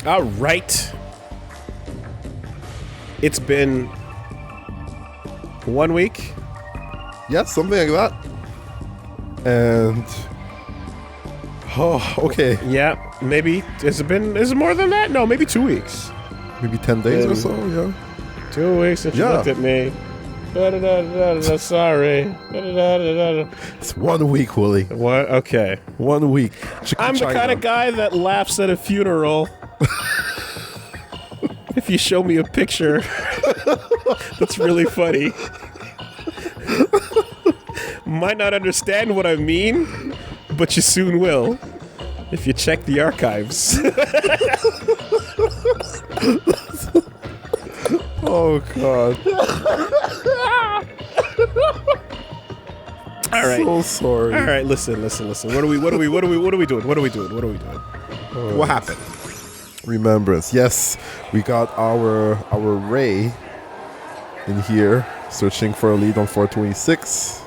All right. It's been 1 week. Yeah, something like that. And okay. Yeah, maybe. Is it more than that? No, maybe 2 weeks. Maybe 10 days or so, yeah. 2 weeks since you looked at me. Sorry. It's 1 week, Woolie. What? Okay. 1 week. I'm the kind of guy that laughs at a funeral. If you show me a picture, that's really funny. Might not understand what I mean, but you soon will. If you check the archives. Oh, God. All right. So sorry. All right, listen. What are we doing? What happened? Remembrance. Yes, we got our Ray in here searching for a lead on 426,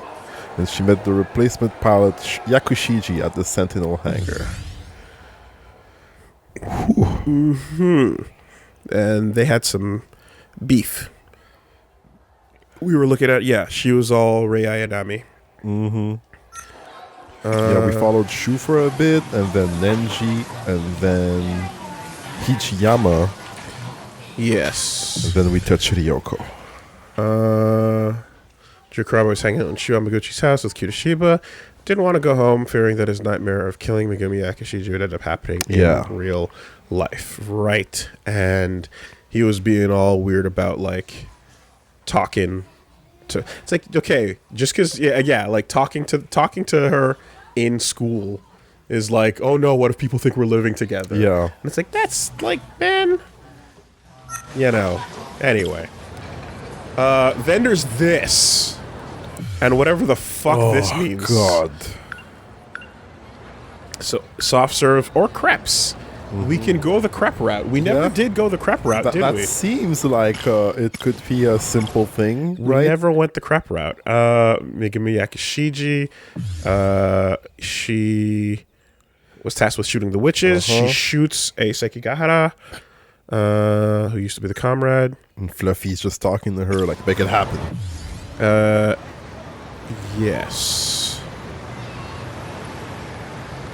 and she met the replacement pilot Yakushiji at the Sentinel hangar. And they had some beef. We were looking at, she was all Rei Ayanami. Yeah, we followed Shu for a bit, and then Nenji, and then Hichiyama, Yes. and then we touched Ryoko. Jukuraba was hanging out in Shu Yamaguchi's house with Kirishiba. Didn't want to go home, fearing that his nightmare of killing Megumi Yakushiji would end up happening in real life. Right. And he was being all weird about, like, talking to... It's like, okay, just because... Yeah, like, talking to her in school is like, oh no, what if people think we're living together? Yeah. And it's like, that's, like, man... You know. Anyway. Then there's this. And whatever the fuck this means. God. So, soft serve or crepes. We can go the crepe route. We never did go the crepe route, did we? That seems like it could be a simple thing, right? We never went the crepe route. Megumi Yakushiji, she was tasked with shooting the witches. She shoots a Sekigahara, who used to be the comrade. And Fluffy's just talking to her, like, make it happen. Yes.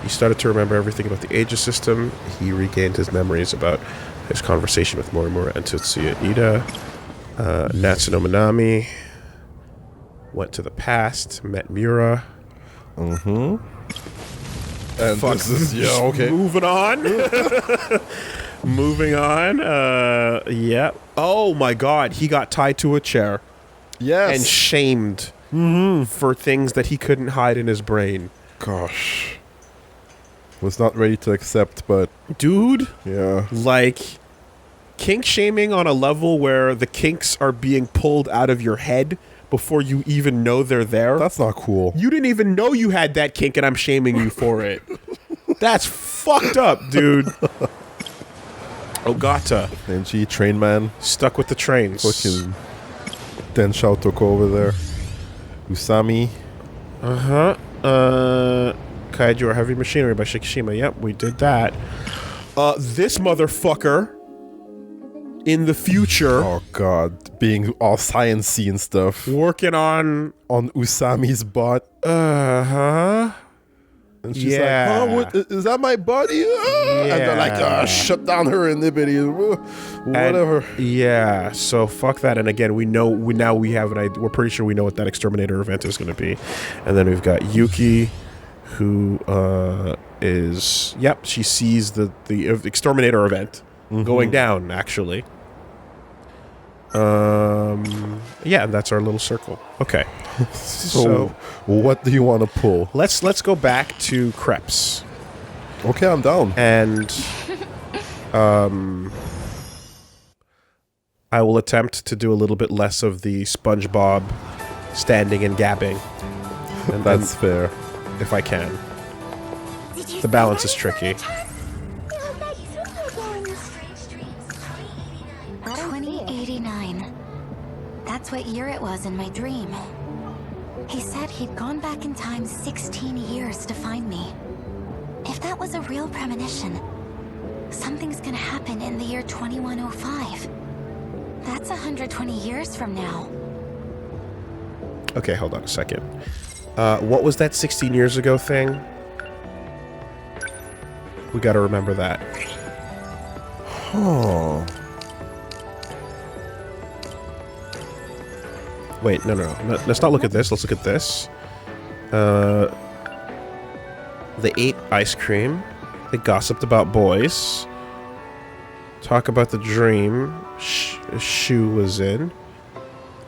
He started to remember everything about the Aegis system. He regained his memories about his conversation with Morimura and Tetsuya Ida. Natsuno Minami went to the past, met Mura. And Fuck. this is, okay. Moving on. Moving on. Yeah. Oh my god, he got tied to a chair. Yes. And shamed for things that he couldn't hide in his brain. Gosh. Was not ready to accept, but... Dude. Yeah. Like, kink shaming on a level where the kinks are being pulled out of your head before you even know they're there. That's not cool. You didn't even know you had that kink and I'm shaming you for it. That's fucked up, dude. Ogata. NG, train man. Stuck with the trains. Fucking Denshao took over there. Usami. Kaiju or Heavy Machinery by Shikishima. Yep, we did that. This motherfucker in the future. Oh god, being all sciencey and stuff. Working on Usami's butt. And she's like, oh, what, is that my body? And they're like, shut down her inhibitor. Whatever. And, so fuck that. And again, we have an idea. We're pretty sure we know what that exterminator event is going to be. And then we've got Yuki, who is, she sees the exterminator event going down, actually. And that's our little circle. Okay. So what do you want to pull? Let's go back to crepes. Okay, I'm down. And I will attempt to do a little bit less of the SpongeBob standing and gabbing. And that's fair. If I can. The balance is tricky. 2089. That's what year it was in my dream. He said he'd gone back in time 16 years to find me. If that was a real premonition, Something's gonna happen in the year 2105. That's 120 years from now. Okay, hold on a second. What was that 16 years ago thing? We gotta remember that. Oh. Wait, no. Let's not look at this. Let's look at this. They ate ice cream. They gossiped about boys. Talk about the dream Shu was in.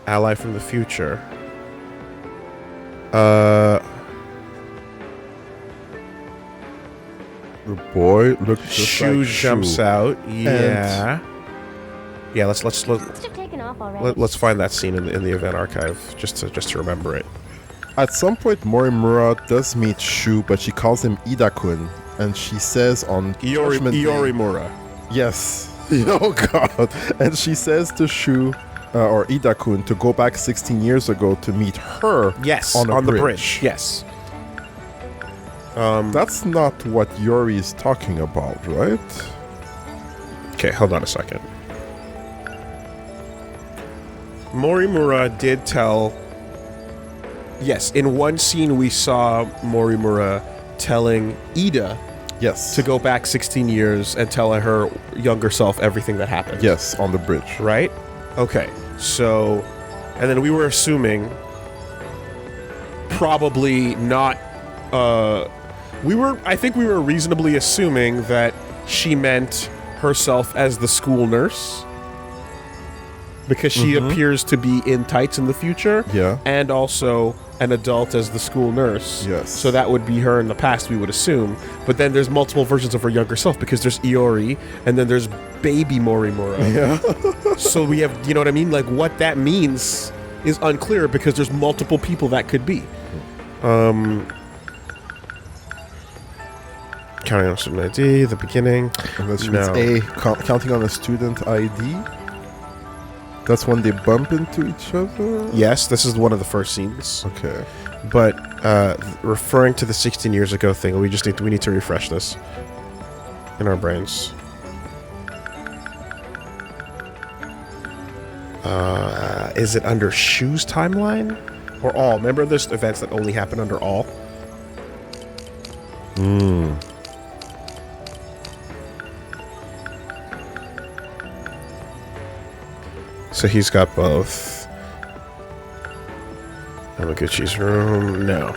Ally from the future. The boy looked just Shu like jumps Shu. out. Yeah. Yeah, let's find that scene in the event archive just to remember it. At some point, Morimura does meet Shu, but she calls him Ida-kun, and she says on Judgment Day- Iori Mura. Yes. Oh God. And she says to Shu, or Ida-kun, to go back 16 years ago to meet her. Yes, on the bridge. Yes. That's not what Iori is talking about, right? Okay, hold on a second. Morimura did tell... Yes, in one scene we saw Morimura telling Ida Yes. to go back 16 years and tell her younger self everything that happened. Yes, on the bridge. Right? Okay, so... And then we were assuming... Probably not... I think we were reasonably assuming that she meant herself as the school nurse. Because she appears to be in tights in the future. Yeah. And also an adult as the school nurse. Yes. So that would be her in the past, we would assume. But then there's multiple versions of her younger self because there's Iori and then there's baby Morimura. Yeah. So we have, you know what I mean? Like what that means is unclear because there's multiple people that could be. Counting on a student ID, the beginning. Unless means counting on a student ID. That's when they bump into each other? Yes, this is one of the first scenes. Okay. But referring to the 16 years ago thing, we need to refresh this in our brains. Is it under Shu's timeline or all? Remember, there's events that only happen under all. So he's got both. Yamaguchi's room. No.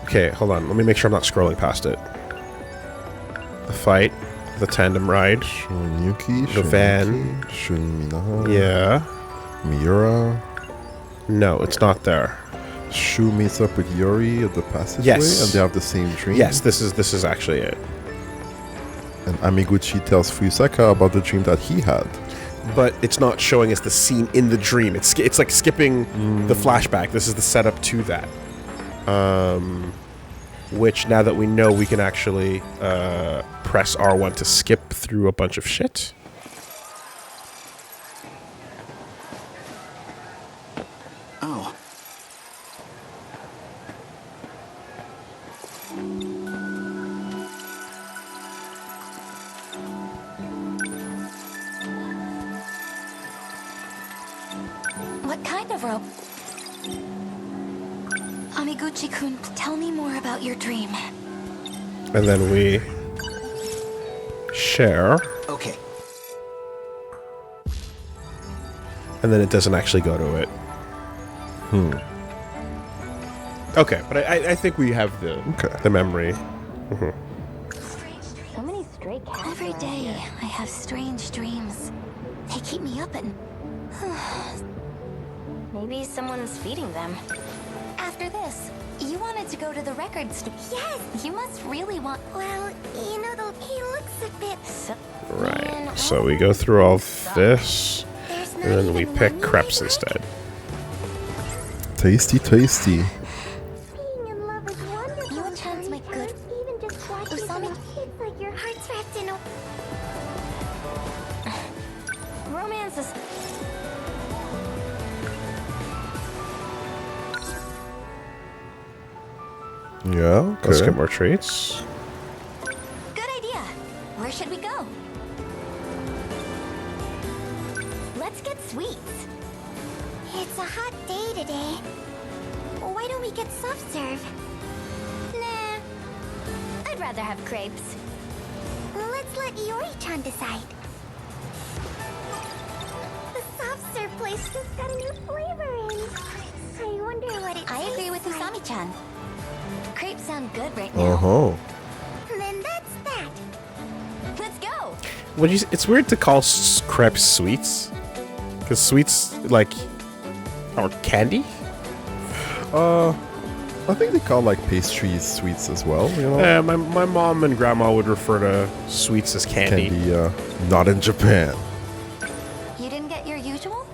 Okay, hold on. Let me make sure I'm not scrolling past it. The fight. The tandem ride. Shun-Yuki. The van. Shun-Minaha. Yeah. Miura. No, it's not there. Shu meets up with Iori at the passageway. Yes. And they have the same dream. Yes, this is actually it. And Amiguchi tells Fuyusaka about the dream that he had. But it's not showing us the scene in the dream. It's like skipping the flashback. This is the setup to that. Which, now that we know, we can actually press R1 to skip through a bunch of shit. Oh. What kind of rope? Amiguchi-kun, tell me more about your dream. And then we share. Okay. And then it doesn't actually go to it. Okay, but I think we have the memory. So many stray cats. Every day, I have strange dreams. They keep me up and... Maybe someone's feeding them. After this, you wanted to go to the record store. Yes! You must really want... Well, you know, though, he looks a bit... So, Right. So we go through all this, There's not and then we even pick one crepes neighbor. instead. Tasty, tasty. Being in love is wonderful. You and Chan's my good... Even just watching Usami. them, it's like your heart's wrapped in a... romance is... Yeah, okay. Let's get more treats. Good idea. Where should we go? Let's get sweets. It's a hot day today. Why don't we get soft serve? Nah. I'd rather have crepes. Let's let Iori-chan decide. The soft serve place just got a new flavor in. I wonder what it I agree with tastes like. Usami-chan. Crepes sound good right now. Uh-huh. Then that's that. Let's go. It's weird to call crepes sweets. Because sweets, like, are candy? I think they call like pastries sweets as well, you know? My mom and grandma would refer to sweets as candy. Not in Japan. You didn't get your usual?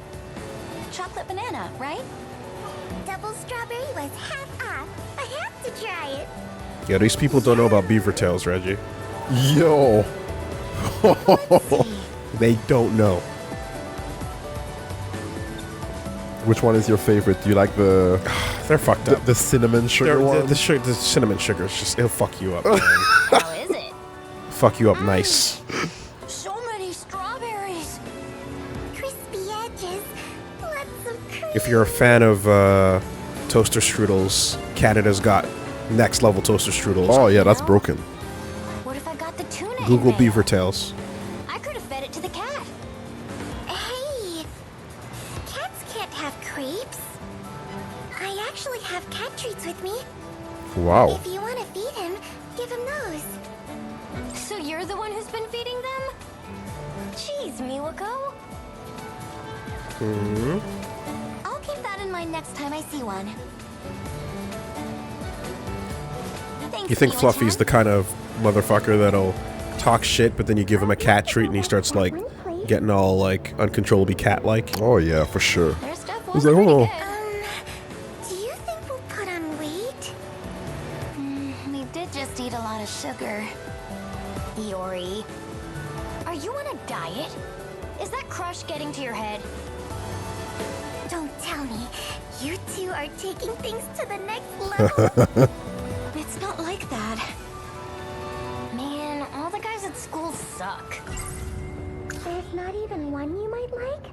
Chocolate banana, right? Double strawberry was half off. I have to try it. Yeah, these people don't know about beaver tails, Reggie. Yo! They don't know. Which one is your favorite? Do you like the They're fucked up. the cinnamon sugar one? The cinnamon sugar is just, it'll fuck you up. Man. How is it? Fuck you up nice. So many strawberries. Crispy edges. Lots of cream. If you're a fan of toaster strudels, Canada's got next level toaster strudels. Oh yeah, that's broken. What if I got the tuna in Google there? beaver tails. I could have fed it to the cat. Hey! Cats can't have crepes. I actually have cat treats with me. Wow. If you want to feed him, give him those. So you're the one who's been feeding them? Jeez, Miwako. I'll keep that in mind next time I see one. Thanks, You think Miwa-chan. Fluffy's the kind of motherfucker that'll talk shit, but then you give him a cat treat and he starts like getting all like uncontrollably cat-like? Oh yeah, for sure. Their stuff He's was like, pretty oh. good. Do you think we'll put on weight? We did just eat a lot of sugar. Iori, are you on a diet? Is that crush getting to your head? Don't tell me. You two are taking things to the next level. It's not like that. Man, all the guys at school suck. There's not even one you might like?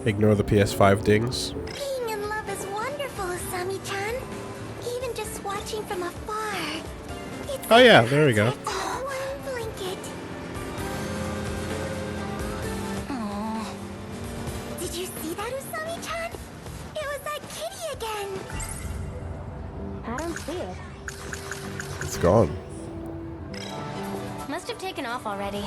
Ignore the PS5 dings. Being in love is wonderful, Usami-chan. Even just watching from afar. It's Oh yeah, there we go. like a warm blanket. Aw. Did you see that, Usami-chan? It was that kitty again. I don't see it. It's gone. Must have taken off already.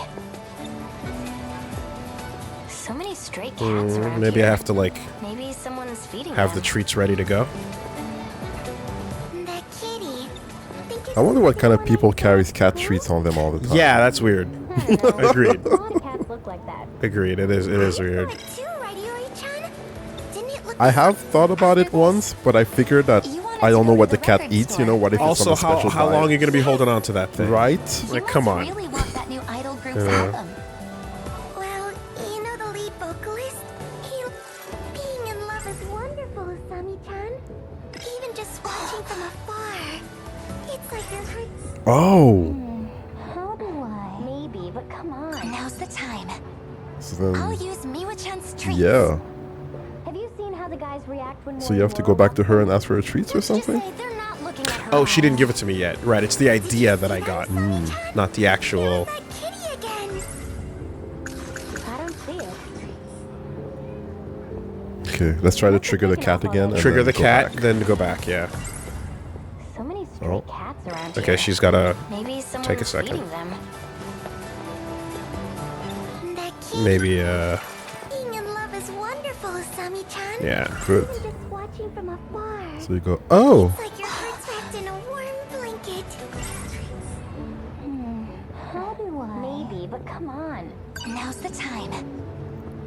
So many stray cats around Maybe here. I have to like Maybe someone's feeding have them. the treats ready to go. That kitty. Think it's I wonder what kind of the one people I carries cat first treats on them all the time. Yeah, that's weird. Agreed. A lot of cats look like that. Agreed. It is I weird. saw it too, right, Iori-chan? Didn't it look I have thought about it once, but I figured that I don't know what the cat eats, you know, what if it's Also, on a special how long are diet. you gonna be holding on to that thing? Right? Like, come on. Really want that new idol group's Yeah. album. Well, you know the lead vocalist? Being in love is wonderful, Usami-chan. Even just watching from afar. It's like your heart's... Oh. How do I? Maybe, but come on. Now's the time. So I'll then, use Miwa-chan's treats. yeah. Have you seen how the guys react when So you have to go back to her and ask for her treats or Let's just something? say they're not looking at her Oh, she didn't eyes. give it to me yet. Right, it's the idea that I got, not the actual. That kitty again. I don't see it. Okay, let's try to trigger the cat again. and Trigger then the go cat, back. then go back, yeah. So many stray Oh. cats around here. Okay, she's gotta Maybe someone's take a second. feeding them. That kitty. Maybe, Being in love is wonderful, Usami-chan. yeah. Good. Even just watching from afar. So you go, oh. It's like your heart's wrapped in a warm blanket. How do I? Maybe, but come on. Now's the time.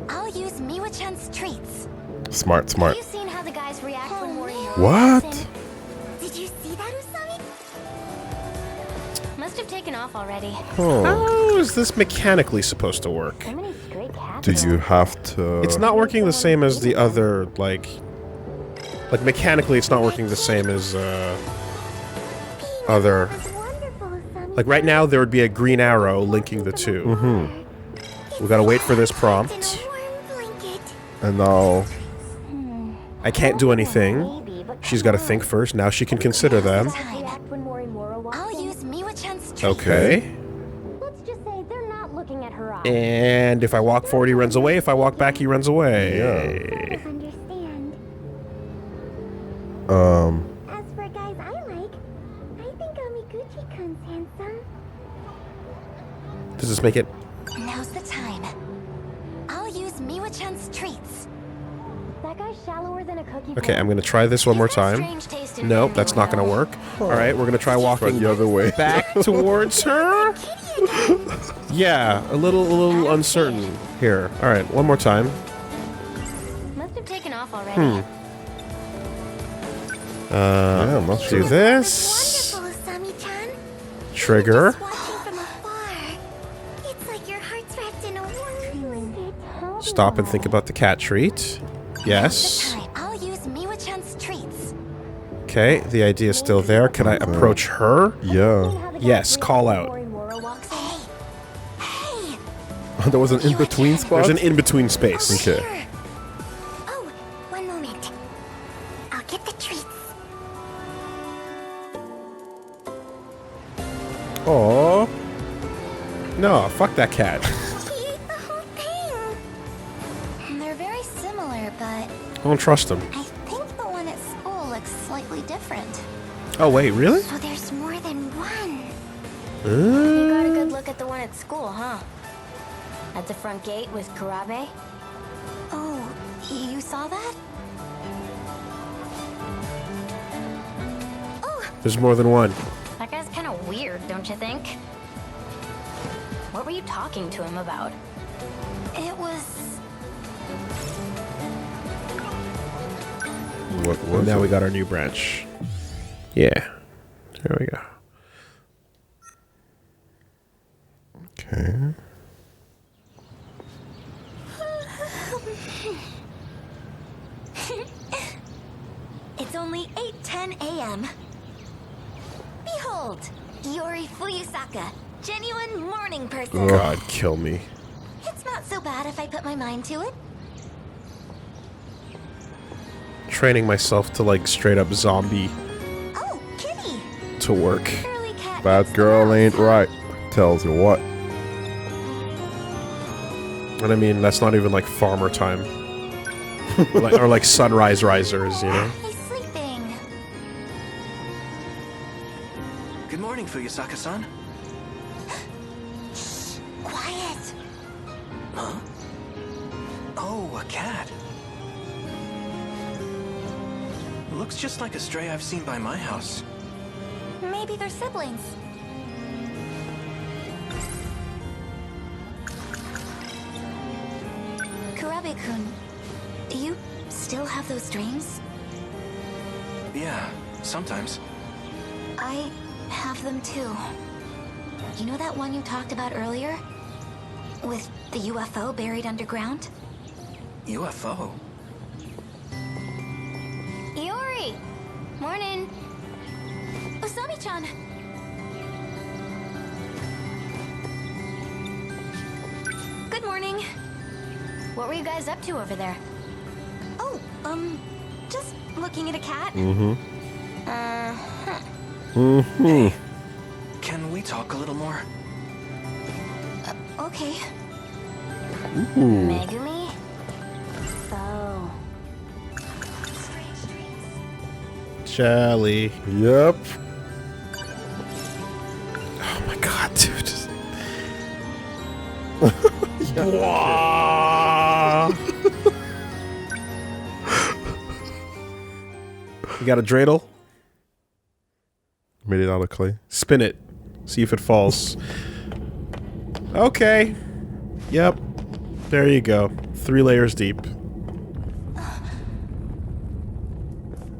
I'll use Miwa-chan's treats. Smart, smart. Have you seen how the guys react when we're in your What? Did you see that, Usami? Must have taken off already. Oh. How is this mechanically supposed to work? So many stray cats. Do you around. have to... It's not working the same as the other, like mechanically it's not working the same as, other... It's wonderful, Asami. Like right now, there would be a green arrow linking the two. We gotta wait for this prompt. In a warm blanket. And now... I can't do anything. She's gotta think first. Now she can consider them. I'll use Miwa-chan's treat. Okay. Let's just say they're not looking at her eyes. And if I walk forward, he runs away. If I walk back, he runs away. Understand. As for guys I like, I think Amiguchi-kun's handsome. Does this make it? Now's the time. I'll use Miwa-chan's treats. That guy's shallower than a cookie. Okay, I'm gonna try this one more time. Nope, that's not gonna work. Alright, we're gonna try walking the other way. back towards her. Yeah, a little uncertain here. Alright, one more time. Must have taken off already. Yeah, I'm not Do sure. this. Wonderful, Asami-chan. Trigger. Just watching from afar. It's like your heart's wrapped in a warm blanket. Stop and think about the cat treat. Yes. Time. I'll use Miwa-chan's treats. Okay, the idea is still there. Can I approach her? Yeah. Yes, call out. Hey! Hey! There was an in-between spot? There's an in-between space. Okay. Here. Oh, one moment. I'll get the treats. Aww. No, fuck that cat. He ate the whole thing. They're very similar, but I don't trust him. I think the one at school looks slightly different. Oh, wait, really? So there's more than one. You got a Uh, good look at the one at school, huh? At the front gate with Kurabe? Oh, you saw that? Oh, there's more than one. that guy's kind of weird, don't you think? What were you talking to him about? It was... What was Now it? we got our new branch. Yeah. There we go. Okay. It's only 8:10 a.m. Behold, Iori Fuyusaka, genuine morning person. God, kill me. It's not so bad if I put my mind to it. Training myself to like straight up zombie Oh, kitty! to work. Curly cat. Bad next to girl mouse. ain't right. Tells you what. And I mean, that's not even like farmer time. or like sunrise risers, you know? He's sleeping. Good morning, Fuyusaka-san. Quiet. Huh? Oh, a cat. Looks just like a stray I've seen by my house. Maybe they're siblings. Kurabe-kun, do you still have those dreams? Yeah, sometimes. I have them too. You know that one you talked about earlier? With the UFO buried underground? UFO? Iori! Morning! Osami-chan! Good morning. What were you guys up to over there? Oh, just looking at a cat. Hey, can we talk a little more? Okay. Megumi? So... Strange dreams. Jelly. Yep. Oh my god, dude. Just... Wah. You got a dreidel? Made it out of clay. Spin it. See if it falls. Okay. Yep. There you go. 3 layers deep.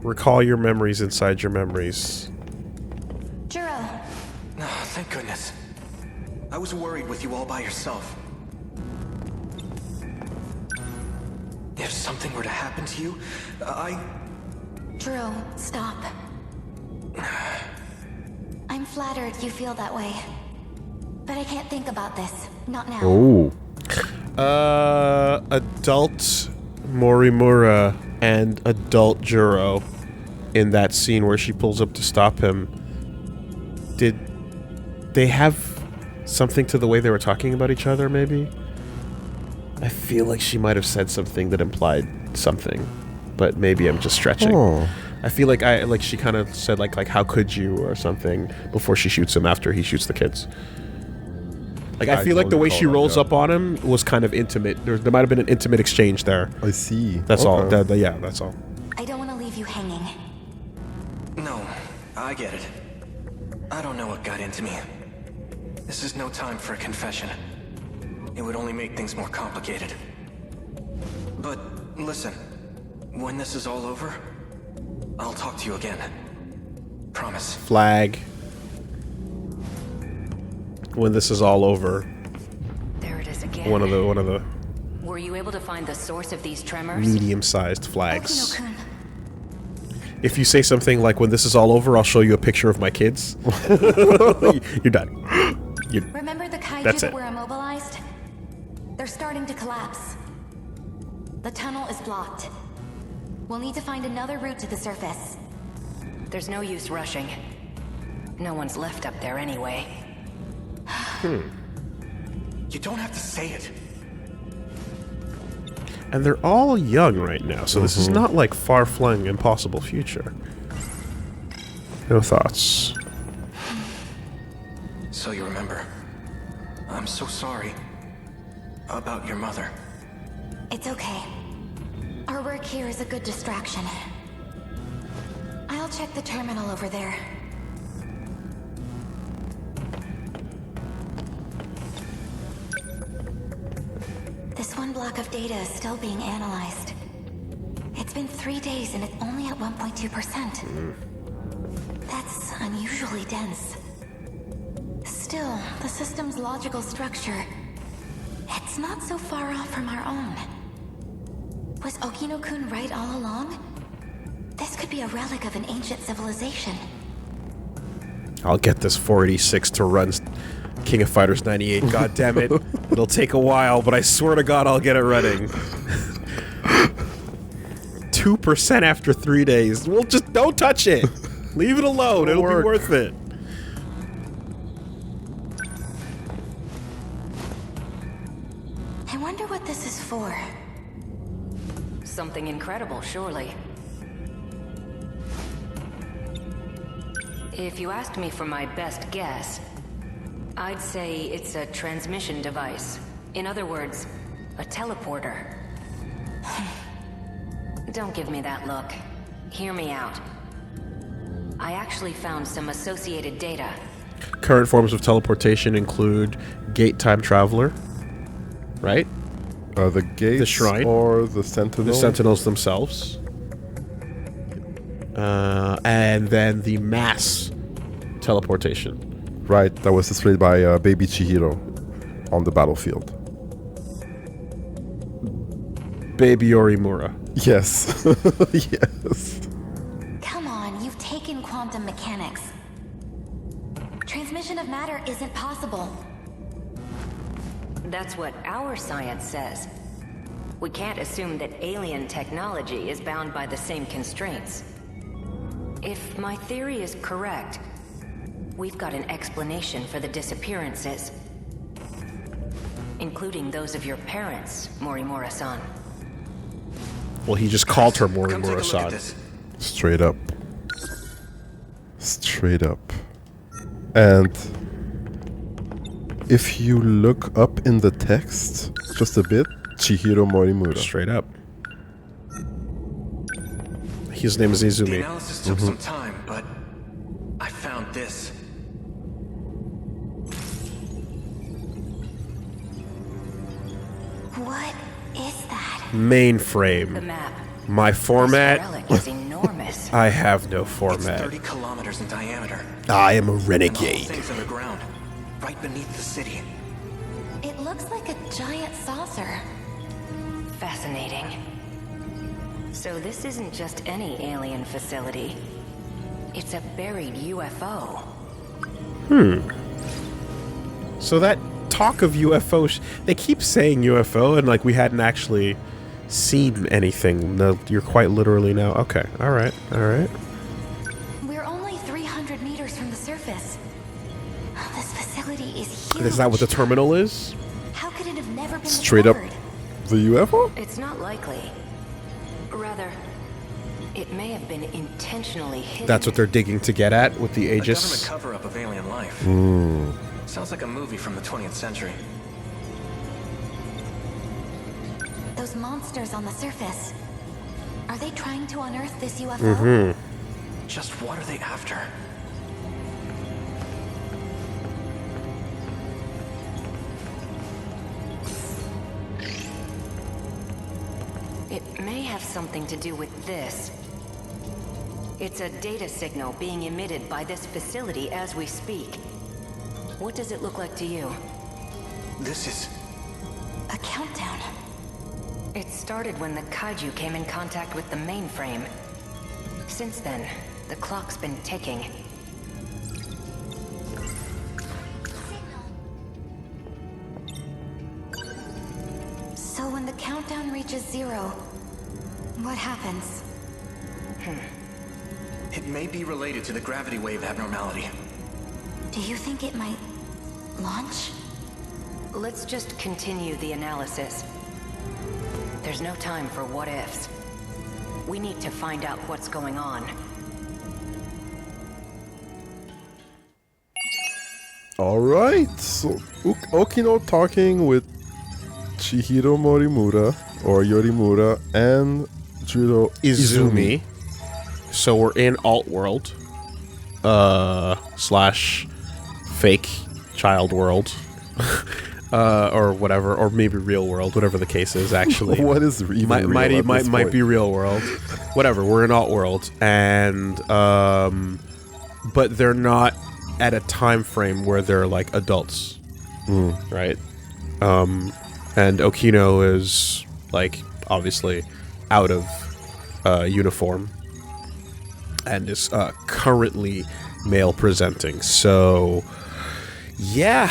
Recall your memories inside your memories. Juro, Oh, thank goodness. I was worried with you all by yourself. If something were to happen to you, Juro, stop. flattered you feel that way. But I can't think about this. Not now. Oh. Adult Morimura and adult Juro in that scene where she pulls up to stop him. Did they have something to the way they were talking about each other, maybe? I feel like she might have said something that implied something, but maybe I'm just stretching. Oh. I feel like she kind of said like how could you or something before she shoots him after he shoots the kids. Like I feel like the way she rolls up on him was kind of intimate. There might have been an intimate exchange there. I see. That's all. Yeah, that's all. I don't want to leave you hanging. No, I get it. I don't know what got into me. This is no time for a confession. It would only make things more complicated. But listen, when this is all over, I'll talk to you again. Promise. Flag. When this is all over. There it is again. One of the Were you able to find the source of these tremors? medium-sized flags. Okino-kun. If you say something like, when this is all over, I'll show you a picture of my kids. You're done. Remember the kaiju That's that it. were immobilized? They're starting to collapse. The tunnel is blocked. We'll need to find another route to the surface. There's no use rushing. No one's left up there anyway. You don't have to say it. And they're all young right now, so this is not like far-flung, impossible future. No thoughts. So you remember. I'm so sorry. About your mother. It's okay. Our work here is a good distraction. I'll check the terminal over there. This one block of data is still being analyzed. It's been 3 days and it's only at 1.2%. That's unusually dense. Still, the system's logical structure, it's not so far off from our own. Was Okino-kun right all along? This could be a relic of an ancient civilization. I'll get this 486 to run King of Fighters 98. God damn it. It'll take a while, but I swear to God I'll get it running. 2% after 3 days. Well, just don't touch it. Leave it alone. It'll be worth it. I wonder what this is for. Something incredible, surely. If you asked me for my best guess, I'd say it's a transmission device. In other words, a teleporter. Don't give me that look. Hear me out. I actually found some associated data. Current forms of teleportation include Gate Time Traveler, right? The gates, The shrine, or the Sentinels? The Sentinels themselves. And then the mass teleportation. Right, that was displayed by baby Chihiro on the battlefield. Baby Yorimura. Yes. Yes. Come on, you've taken quantum mechanics. Transmission of matter isn't possible. That's what our science says. We can't assume that alien technology is bound by the same constraints. If my theory is correct, we've got an explanation for the disappearances. Including those of your parents, Morimura-san. Well, he just called her Come take a look at Morimura-san. this. Straight up. Straight up. And if you look up in the text just a bit, Chihiro Morimura. Straight up. His name is The Izumi. analysis took some time, but I found this. What is that? The Mainframe. map. My format? This relic is enormous. I have no It's format. 30 kilometers in diameter. I am a And the whole renegade. thing's underground, right beneath the city. It looks like a giant saucer. Fascinating. So this isn't just any alien facility. It's a buried UFO. So that talk of UFO, they keep saying UFO, and like we hadn't actually seen anything. No, you're quite literally now. Okay, all right. We're only 300 meters from the surface. This facility is huge. Is that what the terminal is? How could it have never been Straight up discovered? the UFO? It's not likely. Rather, it may have been intentionally hidden. That's what they're digging to get at with the A government Aegis. cover-up of alien life. Sounds like a movie from the 20th century. Those monsters on the surface. Are they trying to unearth this UFO? Just what are they after? It may have something to do with this. It's a data signal being emitted by this facility as we speak. What does it look like to you? This is... A countdown. It started when the kaiju came in contact with the mainframe. Since then, the clock's been ticking. So when the countdown reaches 0, what happens? It may be related to the gravity wave abnormality. Do you think it might launch? Let's just continue the analysis. There's no time for what-ifs. We need to find out what's going on. Alright, so Okino talking with Chihiro Morimura, or Yorimura, and Juro Izumi. So we're in alt world, slash fake child world, or whatever, or maybe real world, whatever the case is. Actually, What is even real at this might point? be real world, whatever. We're in alt world, and but they're not at a time frame where they're like adults, right? And Okino is like obviously out of uniform and is currently male presenting. So yeah,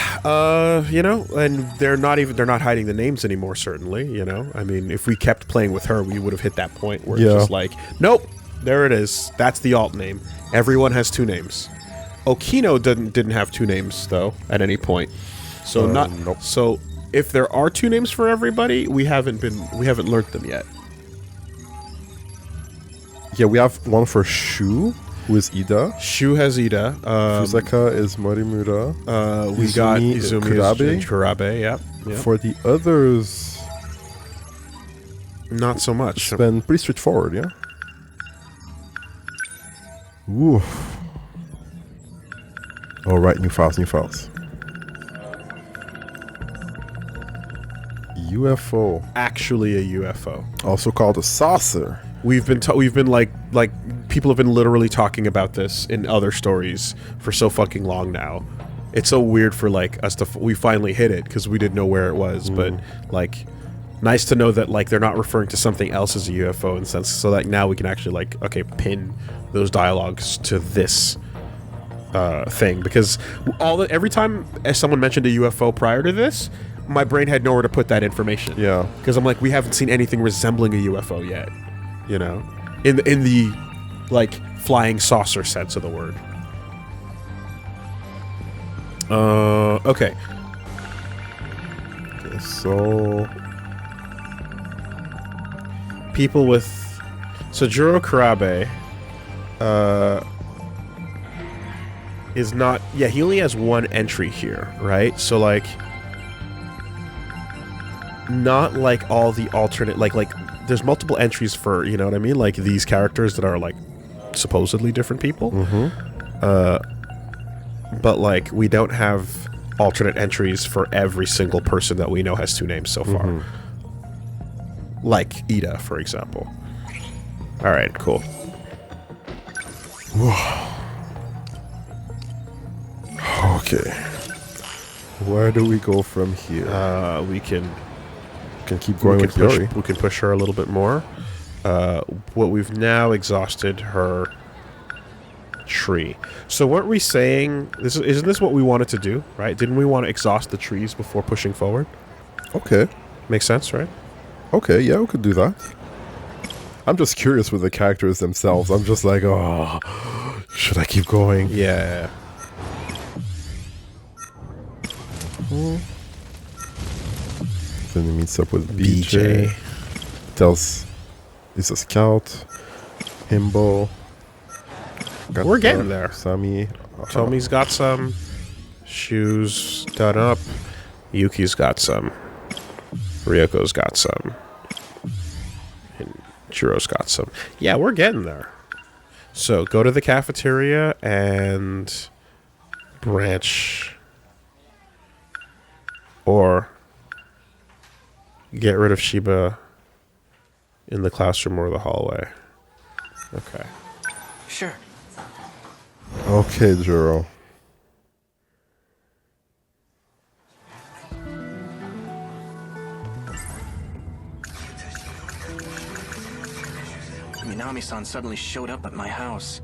you know, and they're not hiding the names anymore, certainly, you know. I mean, if we kept playing with her, we would have hit that point where it's just like, nope, there it is. That's the alt name. Everyone has 2 names. Okino didn't have 2 names though at any point. So nope. So if there are 2 names for everybody, we haven't learned them yet. Yeah, we have one for Shu, who is Ida. Shu has Ida. Fuyusaka is Morimura. We got Izumi Kurabe. Kurabe, yep. For the others, Not so much. it's been pretty straightforward, yeah? Ooh. Alright, new files. UFO. Actually a UFO. Also called a saucer. We've been like people have been literally talking about this in other stories for so fucking long now. It's so weird for like us to we finally hit it because we didn't know where it was, but like nice to know that like they're not referring to something else as a UFO in a sense, so that now we can actually like pin those dialogues to this thing, because every time someone mentioned a UFO prior to this, my brain had nowhere to put that information. Yeah. Because I'm like, we haven't seen anything resembling a UFO yet, you know, in the like flying saucer sense of the word. Okay. So People with Juro Kurabe is not, yeah, he only has 1 entry here, right? So like not like all the alternate like there's multiple entries for, you know what I mean, like these characters that are like supposedly different people. But like we don't have alternate entries for every single person that we know has 2 names so far. Like Ida, for example. Alright, cool. okay. Where do we go from here? We can keep going with Iori. we can push her a little bit more. What we've now exhausted her tree. So weren't we saying isn't this what we wanted to do, right? Didn't we want to exhaust the trees before pushing forward? Okay. Makes sense, right? Okay, yeah, we could do that. I'm just curious with the characters themselves. I'm just like, oh, should I keep going? Yeah. Then he meets up with BJ. Tells he's a scout. Himbo. We're getting there. Sami. Tomi's got some. Shoes done up. Yuki's got some. Ryoko's got some. And Juro's got some. Yeah, we're getting there. So go to the cafeteria and branch. Or get rid of Shiba in the classroom or the hallway. Okay. Sure. Okay, Juro. Minami-san suddenly showed up at my house.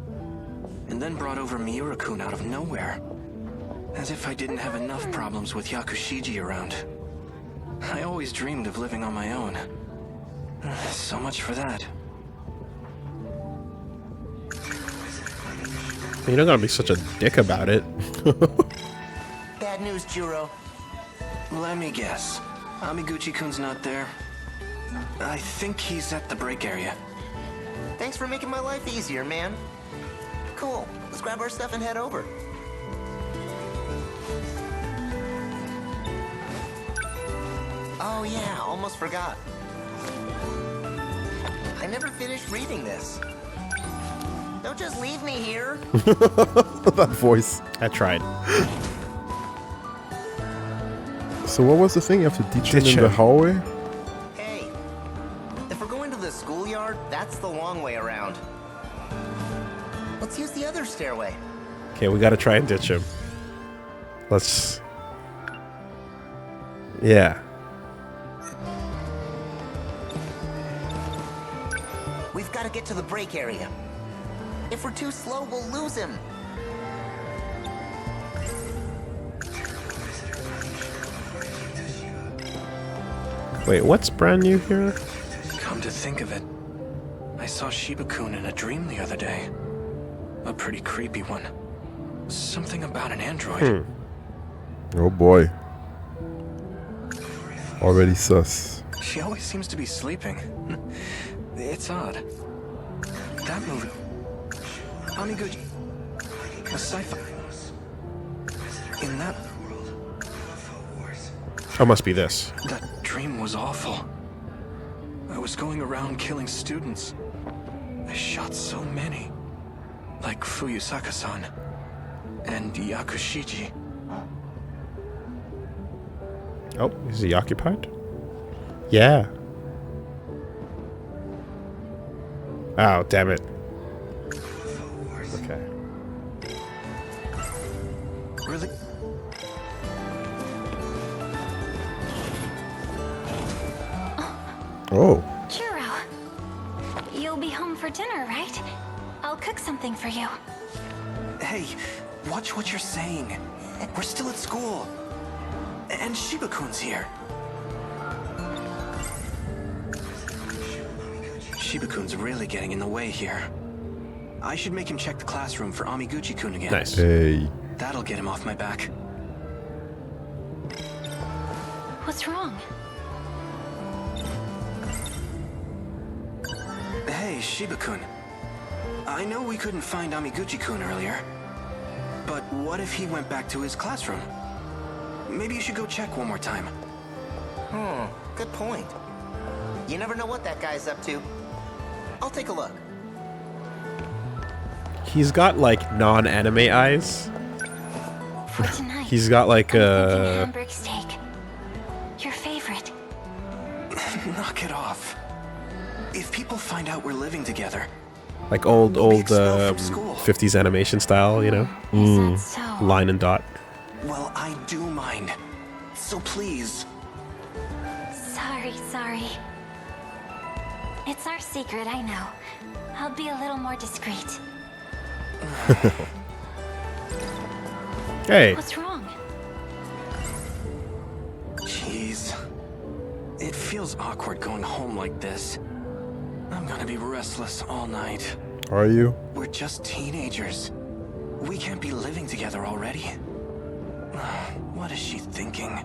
And then brought over Miura-kun out of nowhere. As if I didn't have enough problems with Yakushiji around. I always dreamed of living on my own. So much for that. You don't gotta be such a dick about it. Bad news, Juro. Let me guess. Amiguchi-kun's not there. I think he's at the break area. Thanks for making my life easier, man. Cool. Let's grab our stuff and head over. Oh yeah, almost forgot. I never finished reading this. Don't just leave me here. That voice. I tried. So what was the thing? You have to ditch him in the hallway? Hey, if we're going to the schoolyard, that's the long way around. Let's use the other stairway. Okay, we gotta try and ditch him. Let's... Yeah. We've got to get to the break area. If we're too slow, we'll lose him. Wait, what's brand new here? Come to think of it, I saw Shiba-kun in a dream the other day. A pretty creepy one. Something about an android. Oh boy. Already sus. She always seems to be sleeping. It's odd. That movie... Amiguchi... A sci-fi... In that... Oh, must be this. That dream was awful. I was going around killing students. I shot so many. Like Fuyusaka-san. And Yakushiji. Oh, is he occupied? Yeah. Oh, damn it. Okay. Really? Oh. Juro, you'll be home for dinner, right? I'll cook something for you. Hey, watch what you're saying. We're still at school. And Shiba-kun's here. Shiba-kun's really getting in the way here. I should make him check the classroom for Amiguchi-kun again. Nice. Hey. That'll get him off my back. What's wrong? Hey, Shiba-kun. I know we couldn't find Amiguchi-kun earlier. But what if he went back to his classroom? Maybe you should go check one more time. Good point. You never know what that guy's up to. I'll take a look. He's got, like, non-anime eyes. For tonight, He's got, like, I'm thinking Hamburg steak. Your favorite. Knock it off. If people find out we're living together... like old We'll be expelled from school. 50s animation style, you know? Is that so? Line and dot. Well, I do mind. So please. Sorry. It's our secret, I know. I'll be a little more discreet. Hey. What's wrong? Jeez. It feels awkward going home like this. I'm gonna be restless all night. Are you? We're just teenagers. We can't be living together already. What is she thinking?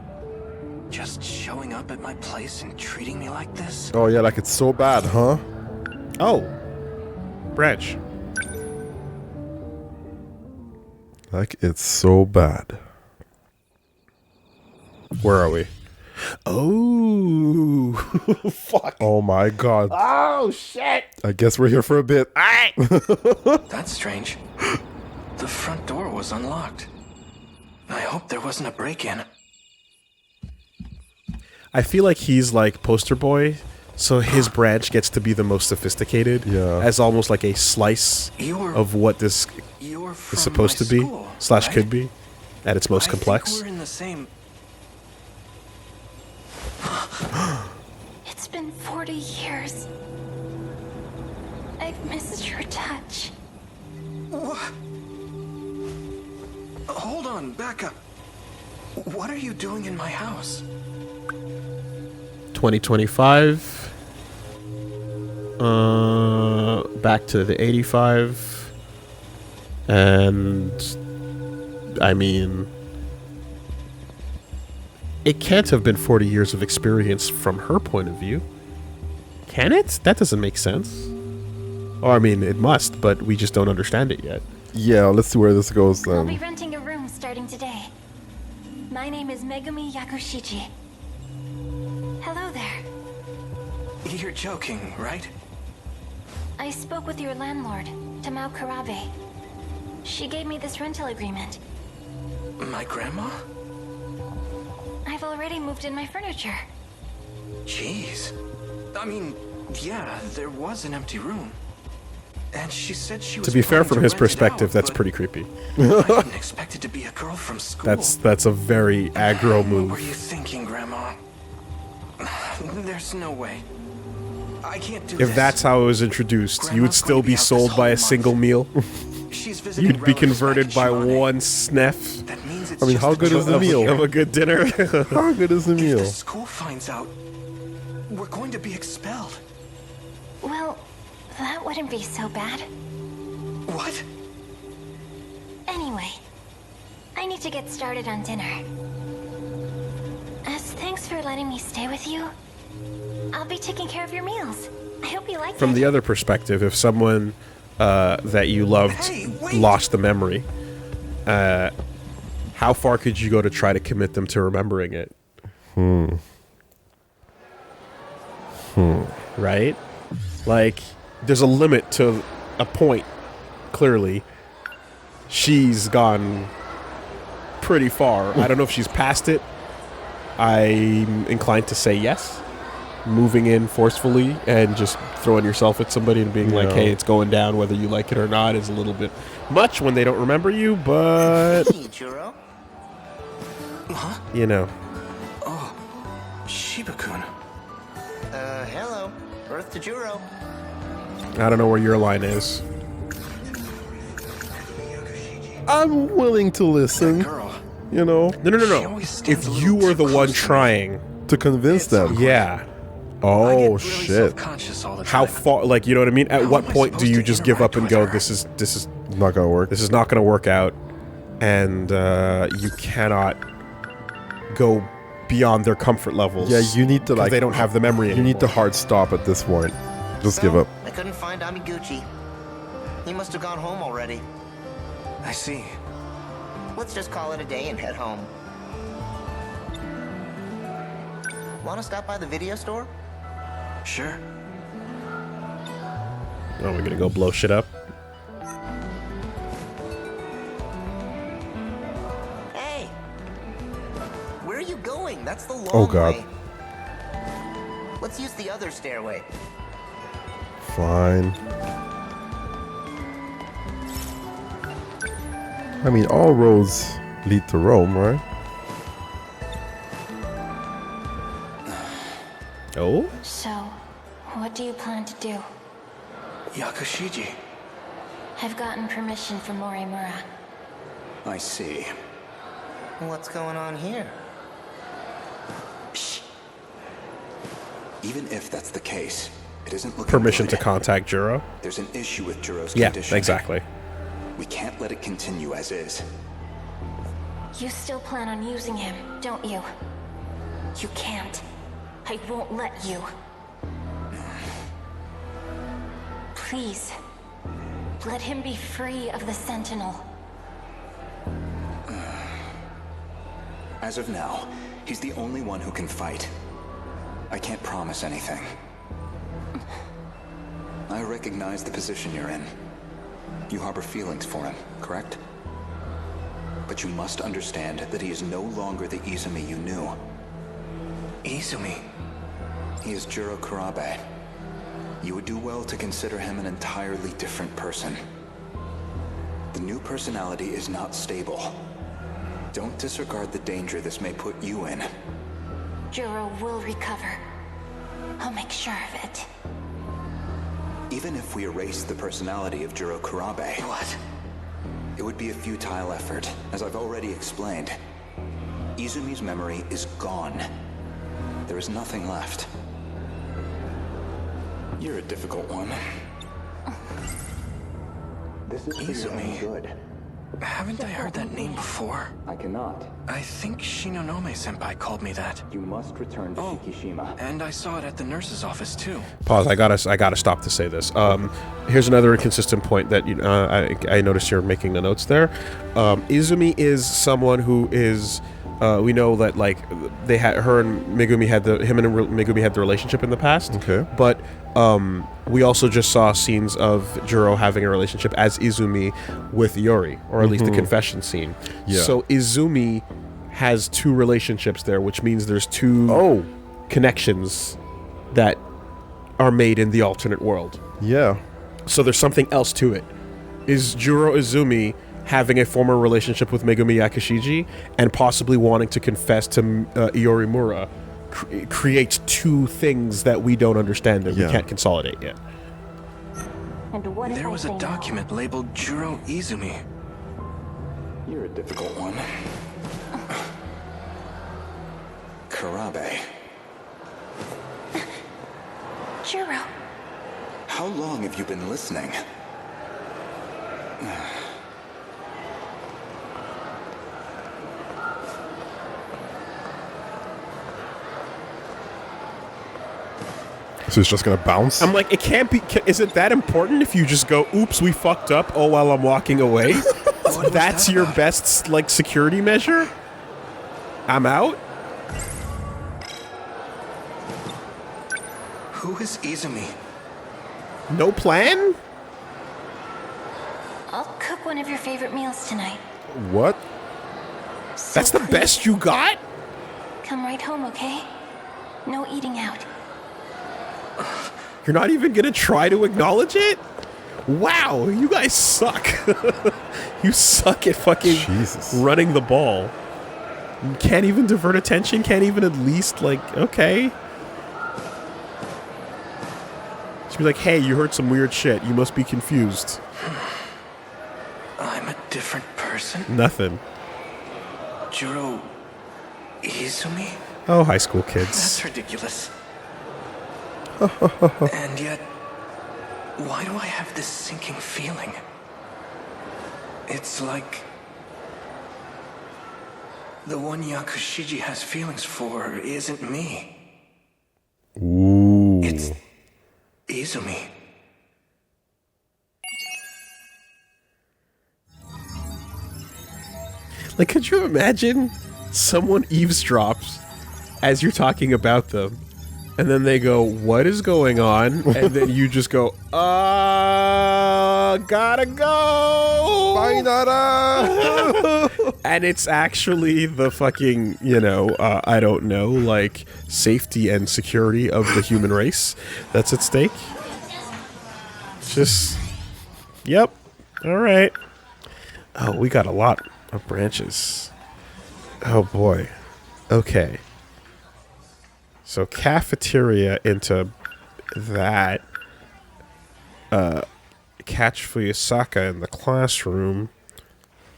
Just showing up at my place and treating me like this? Oh yeah, like it's so bad, huh? Oh. Branch. Like it's so bad. Where are we? Oh. Fuck. Oh my god. Oh, shit. I guess we're here for a bit. All right. That's strange. The front door was unlocked. I hope there wasn't a break-in. I feel like he's like poster boy, so his branch gets to be the most sophisticated. Yeah. As almost like a slice of what this You're is from supposed my to be, school, / right? could be, at its most I complex. think we're in the same... It's been 40 years. I've missed your touch. What? Hold on, back up. What are you doing in my house? 2025. Back to the 85. And I mean, it can't have been 40 years of experience from her point of view. Can it? That doesn't make sense. Or I mean, it must, but we just don't understand it yet. Yeah, let's see where this goes I'll be then. renting a room starting today. My name is Megumi Yakushiji. Hello there. You're joking, right? I spoke with your landlord, Tamao Karabe. She gave me this rental agreement. My grandma? I've already moved in my furniture. Jeez. I mean, yeah, there was an empty room. And she said she was To be fair, planning from to his rent it perspective, out, that's but pretty creepy. I didn't expect it to be a girl from school. That's a very aggro What were move. you thinking, Grandma? There's no way. I can't do If this. that's how it was introduced, you would Grandma's still going to be be out this sold by whole a month. single meal. She's visiting You'd be relatives converted back by in Shimane. one sniff That means it's I mean, just how a good is joke the over meal? here. of a good dinner. How good is the If meal? the school finds out, we're going to be expelled. Well, that wouldn't be so bad. What? Anyway, I need to get started on dinner. As thanks for letting me stay with you, I'll be taking care of your meals. I hope you like From it. the other perspective, if someone that you loved Hey, wait! lost the memory, how far could you go to try to commit them to remembering it? Right? Like, there's a limit to a point, clearly. She's gone pretty far. I don't know if she's past it. I'm inclined to say yes. Moving in forcefully and just throwing yourself at somebody and being like, Yeah. hey, it's going down whether you like it or not is a little bit much when they don't remember you, but, Hey, Churro. you know. Shiba-kun. Hello. Earth to Churro. I don't know where your line is. I'm willing to listen, Girl. you know, No. She always stands If a you little were the too one close to me. trying, to convince them. yeah. I get Oh, really shit. self-conscious all the time. How far, like, you know what I mean? At How what am I point do supposed you to just give up and interact go, with her? this is Not gonna work. this is not going to work out, and you cannot go beyond their comfort levels. Yeah, you need to, 'cause like, they don't have the memory You anymore. need to hard stop at this point. Just give up. I couldn't find Amiguchi. He must have gone home already. I see. Let's just call it a day and head home. Want to stop by the video store? Sure. Oh, we're gonna go blow shit up. Hey! Where are you going? That's the long Oh, God. way. Let's use the other stairway. Fine. I mean, all roads lead to Rome, right? Oh, So, what do you plan to do? Yakushiji. I've gotten permission from Morimura. I see. What's going on here? Shh. Even if that's the case, it isn't looking Permission good. to contact Juro? There's an issue with Juro's Yeah, condition. exactly. We can't let it continue as is. You still plan on using him, don't you? You can't. I won't let you. Please. Let him be free of the Sentinel. As of now, he's the only one who can fight. I can't promise anything. I recognize the position you're in. You harbor feelings for him, correct? But you must understand that he is no longer the Izumi you knew. Izumi? He is Juro Kurabe. You would do well to consider him an entirely different person. The new personality is not stable. Don't disregard the danger this may put you in. Juro will recover. I'll make sure of it. Even if we erase the personality of Juro Kurabe... What? It would be a futile effort, as I've already explained. Izumi's memory is gone. There is nothing left. You're a difficult one. This is Izumi. Good. Haven't I heard that name before? I cannot. I think Shinonome-senpai called me that. You must return to Shikishima. And I saw it at the nurse's office too. Pause. I gotta stop to say this. Here's another inconsistent point that I noticed you're making the notes there. Izumi is someone who is. We know that like they had him and Megumi had the relationship in the past. Okay. But we also just saw scenes of Juro having a relationship as Izumi with Iori, or at least the confession scene. Yeah. So Izumi has two relationships there, which means there's two connections that are made in the alternate world. Yeah. So there's something else to it. Is Juro Izumi having a former relationship with Megumi Yakashiji and possibly wanting to confess to Iori Mura creates two things that we don't understand and we can't consolidate yet. And what if There I was say a no? document labeled Juro Izumi. You're a difficult one. Kurabe. Juro. How long have you been listening? So it's just gonna bounce? I'm like, it can't be. Is it that important if you just go, oops, we fucked up, oh, while I'm walking away? That's your best, like, security measure? I'm out? Who is Izumi? No plan? I'll cook one of your favorite meals tonight. What? So That's the please, best you got? Come right home, okay? No eating out. You're not even gonna try to acknowledge it? Wow, you guys suck. You suck at fucking Jesus. running the ball. You can't even divert attention, can't even at least, like, okay. She'd be like, hey, you heard some weird shit. You must be confused. I'm a different person? Nothing. Juro Izumi? Oh, high school kids. That's ridiculous. And yet, why do I have this sinking feeling? It's like the one Yakushiji has feelings for isn't me. Ooh. It's Izumi. Like, could you imagine someone eavesdrops as you're talking about them, and then they go, what is going on? And then you just go, gotta go. Bye, Nara. And it's actually the fucking, I don't know, like, safety and security of the human race that's at stake. Just, yep. All right. Oh, we got a lot of branches. Oh, boy. Okay. So cafeteria into that. catch Fuyusaka in the classroom,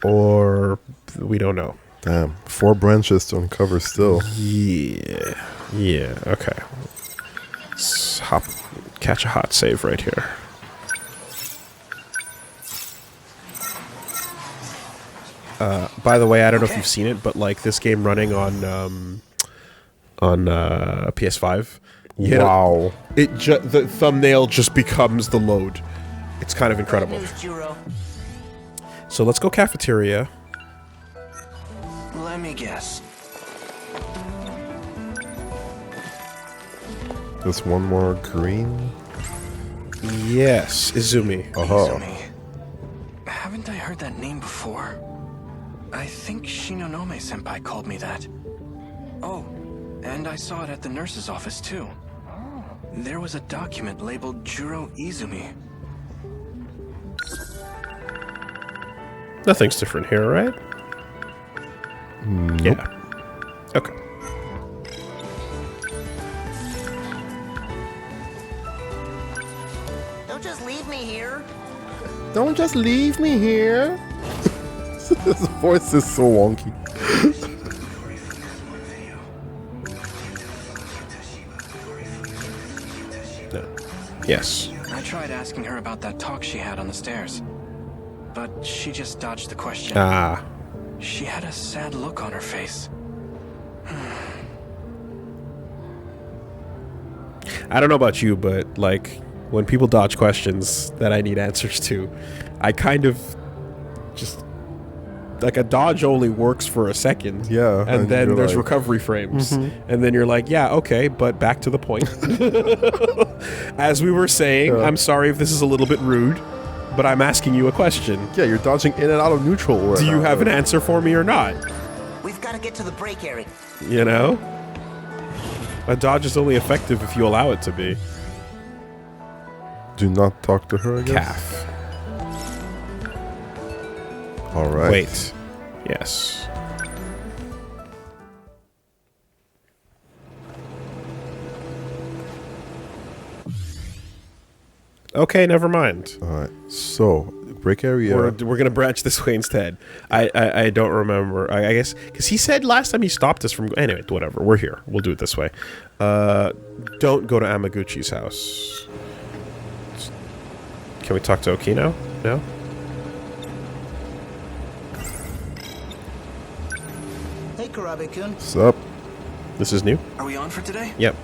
or we don't know. Damn, 4 branches to uncover still. Yeah. Yeah, okay. Let's catch a hot save right here. By the way, I don't know if you've seen it, but like this game running on PS5. Wow. The thumbnail just becomes the load. It's kind of incredible. So let's go cafeteria. Let me guess. There's one more green. Yes, Izumi. Izumi. Haven't I heard that name before? I think Shinonome-senpai called me that. Oh, and I saw it at the nurse's office too. There was a document labeled Juro Izumi. Nothing's different here, right? Nope. Yeah. Okay. Don't just leave me here. Don't just leave me here. His voice is so wonky. No. Yes. I tried asking her about that talk she had on the stairs, but she just dodged the question. Ah. She had a sad look on her face. I don't know about you, but like when people dodge questions that I need answers to, I kind of just like a dodge only works for a second. Yeah. And then there's like, recovery frames. And then you're like, yeah, okay, but back to the point. As we were saying, I'm sorry if this is a little bit rude, but I'm asking you a question. Yeah, you're dodging in and out of neutral. Right Do you now. have an answer for me or not? We've got to get to the break area. You know? A dodge is only effective if you allow it to be. Do not talk to her again. Calf. All right. Wait. Yes. Okay, never mind. All right. So, break area. We're gonna branch this way instead. I don't remember. I guess because he said last time he stopped us from. Anyway, whatever. We're here. We'll do it this way. Don't go to Amaguchi's house. Can we talk to Okino? No. Hey, Kurabe-kun. What's up? This is new. Are we on for today? Yep.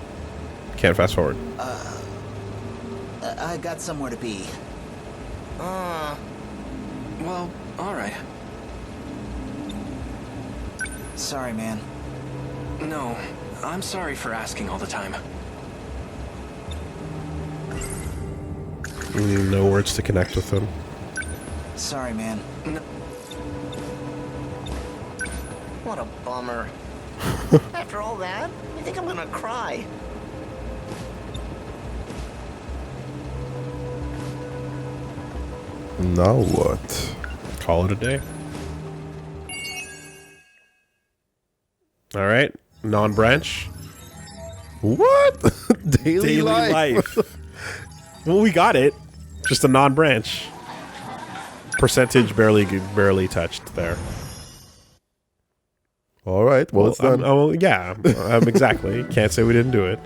Can't fast forward. I got somewhere to be. Well, alright. Sorry, man. No, I'm sorry for asking all the time. No words to connect with him. Sorry, man. No. What a bummer. After all that, you think I'm gonna cry? Now what? Call it a day. All right. Non-branch. What? Daily life. Well, we got it. Just a non-branch. Percentage barely touched there. All right. Well, it's done. Yeah. Exactly. Can't say we didn't do it.